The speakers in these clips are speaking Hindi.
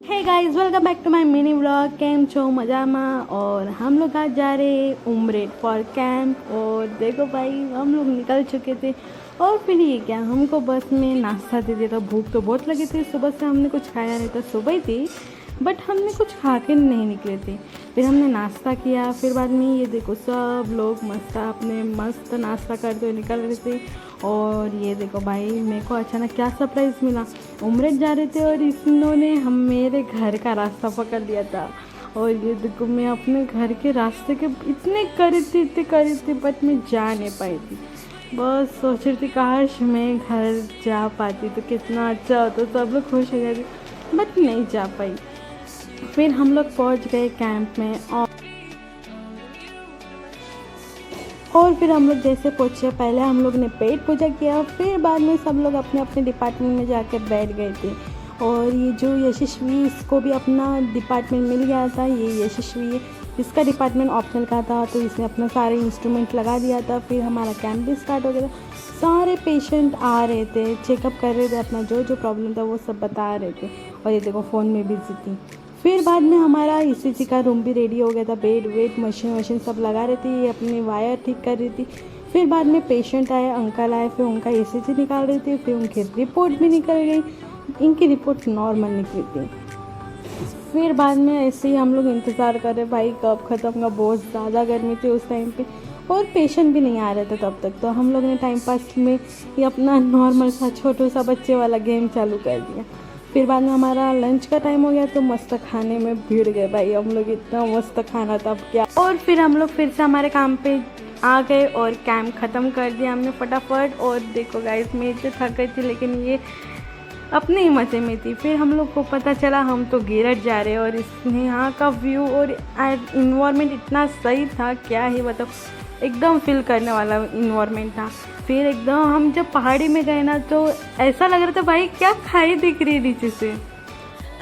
Hey guys, welcome back to my mini vlog. कैम छो मजामा। और हम लोग आज जा रहे हैं उमरेड फॉर कैंप। और देखो भाई, हम लोग निकल चुके थे। और फिर ये क्या, हमको बस में नाश्ता दे दिया था। भूख तो बहुत लगी थी, सुबह से हमने कुछ खाया नहीं था, सुबह ही थी बट हमने कुछ खा के नहीं निकले थे। फिर हमने नाश्ता किया। फिर बाद में ये देखो, सब लोग मस्त नाश्ता करते हुए निकल रहे थे। और ये देखो भाई, मेरे को अचानक क्या सरप्राइज़ मिला। उमरेड जा रहे थे और इन्होंने हम मेरे घर का रास्ता पकड़ लिया था। और ये देखो, मैं अपने घर के रास्ते के इतने करीब थी बट मैं जा नहीं पाई थी। बस सोच रही थी काश मैं घर जा पाती तो कितना अच्छा होता, सब लोग खुश हो जाते, बट नहीं जा पाई। फिर हम लोग पहुंच गए कैंप में। और फिर हम लोग जैसे पहुँचे, पहले हम लोग ने पेट पूजा किया। फिर बाद में सब लोग अपने अपने डिपार्टमेंट में जाकर बैठ गए थे। और ये जो यशस्वी, इसको भी अपना डिपार्टमेंट मिल गया था। ये यशस्वी है, इसका डिपार्टमेंट ऑप्शनल का था, तो इसने अपना सारे इंस्ट्रूमेंट लगा दिया था। फिर हमारा कैंप भी स्टार्ट हो गया था। सारे पेशेंट आ रहे थे, चेकअप कर रहे थे, अपना जो जो प्रॉब्लम था वो सब बता रहे थे। और ये देखो, फ़ोन में बिजी थी। फिर बाद में हमारा ईसीजी का रूम भी रेडी हो गया था। बेड वेड मशीन सब लगा रही थी, ये अपनी वायर ठीक कर रही थी। फिर बाद में पेशेंट आए, अंकल आए, फिर उनका ईसीजी निकाल रही थी। फिर उनकी रिपोर्ट भी निकल गई, इनकी रिपोर्ट नॉर्मल निकली थी। फिर बाद में ऐसे ही हम लोग इंतज़ार कर रहे, भाई कब ख़त्म होगा। बहुत ज़्यादा गर्मी थी उस टाइम पे और पेशेंट भी नहीं आ रहे थे तब तक। तो हम लोग ने टाइम पास में ये अपना नॉर्मल सा छोटा सा बच्चे वाला गेम चालू कर दिया। फिर बाद में हमारा लंच का टाइम हो गया, तो मस्त खाने में भीड़ गए भाई हम लोग, इतना मस्त खाना था अब क्या। और फिर हम लोग फिर से हमारे काम पे आ गए और कैंप ख़त्म कर दिया हमने फटाफट। और देखो गाइस, मैं इतनी थक गई थी लेकिन ये अपने ही मज़े में थी। फिर हम लोग को पता चला हम तो गिरट जा रहे हैं। और इसमें यहाँ का व्यू और इन्वायरमेंट इतना सही था, क्या ही बताओ, एकदम फील करने वाला इन्वायरमेंट था। फिर एकदम हम जब पहाड़ी में गए ना, तो ऐसा लग रहा था भाई क्या खाई दिख रही है नीचे से।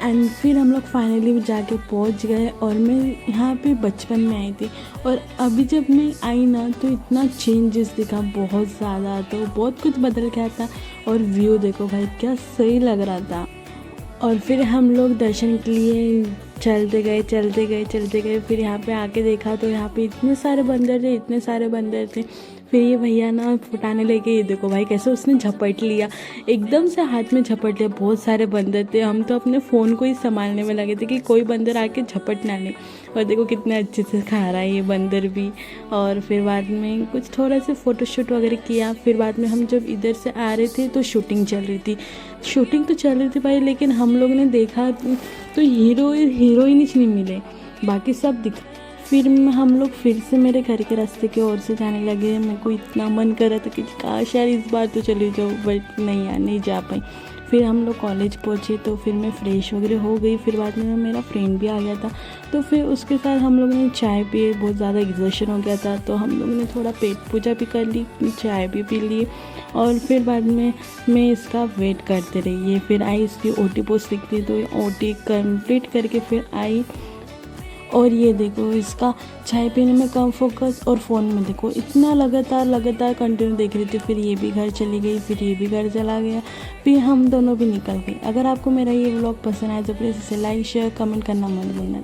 एंड फिर हम लोग फाइनली जाके पहुंच गए। और मैं यहाँ पे बचपन में आई थी, और अभी जब मैं आई ना तो इतना चेंजेस दिखा, बहुत ज़्यादा। तो बहुत कुछ बदल गया था। और व्यू देखो भाई, क्या सही लग रहा था। और फिर हम लोग दर्शन के लिए चलते गए। फिर यहाँ पे आके देखा तो यहाँ पे इतने सारे बंदर थे। फिर ये भैया ना फुटाने लेके, ये देखो भाई कैसे उसने झपट लिया, एकदम से हाथ में झपट लिया। बहुत सारे बंदर थे, हम तो अपने फ़ोन को ही संभालने में लगे थे कि कोई बंदर आके झपट ना ले। और देखो कितने अच्छे से खा रहा है ये बंदर भी। और फिर बाद में कुछ थोड़ा सा फ़ोटोशूट वगैरह किया। फिर बाद में हम जब इधर से आ रहे थे तो शूटिंग तो चल रही थी भाई, लेकिन हम लोग ने देखा तो हीरोइन नहीं मिले, बाकी सब दिख। फिर हम लोग फिर से मेरे घर के रास्ते की ओर से जाने लगे। मेरे को इतना मन कर रहा था कि काश यार इस बार तो चली जाओ, बट नहीं यार, नहीं जा पाई। फिर हम लोग कॉलेज पहुँचे तो फिर मैं फ्रेश वगैरह हो गई। फिर बाद में मेरा फ्रेंड भी आ गया था, तो फिर उसके साथ हम लोगों ने चाय पिए। बहुत ज़्यादा एग्जॉशन हो गया था, तो हम लोगों ने थोड़ा पेट पूजा भी कर ली, चाय भी पी ली। और फिर बाद में मैं इसका वेट करते रही। ये फिर आई, इसकी ओटी पोस्ट दिखती, तो ओटी कंप्लीट करके फिर आई। और ये देखो, इसका चाय पीने में कम फोकस, और फ़ोन में देखो इतना लगातार कंटिन्यू देख रही थी। फिर ये भी घर चली गई, फिर ये भी घर चला गया, फिर हम दोनों भी निकल गए। अगर आपको मेरा ये व्लॉग पसंद आए तो प्लीज़ इसे लाइक शेयर कमेंट करना मत भूलना।